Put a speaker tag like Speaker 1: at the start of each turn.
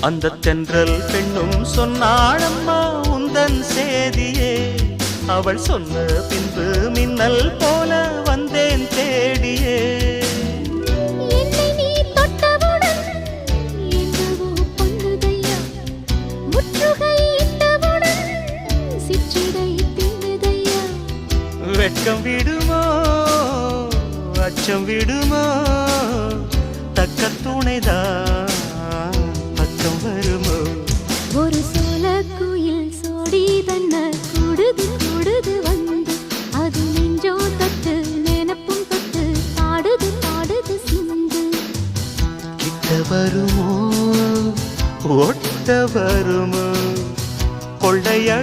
Speaker 1: அந்த தென்றல் பெண்ணும் சொன்னாளம்மா உந்தன் சேதியே. அவள் சொன்ன பின்பு மின்னல் போல வந்தேன் தேடியே.
Speaker 2: என்னை நீ தொட்டவுடன் என்னவோ பொன்னுதையா, முற்றுகை இட்டவுடன் சிற்றிடை தின்னுதையா.
Speaker 1: வெட்கம் விடுமோ அச்சம் விடுமோ, தக்க துணைதான் பக்கம் வருமோ.
Speaker 2: ஒரு சோல குயில் சோடி தன்ன கூடுது கூடுது வந்து, அது நெஞ்சோ தொட்டு நினப்பும் தொட்டு பாடுது பாடுது சிந்து.
Speaker 1: கிட்ட வருமோ ஒட்ட வருமோ, கொள்ளைய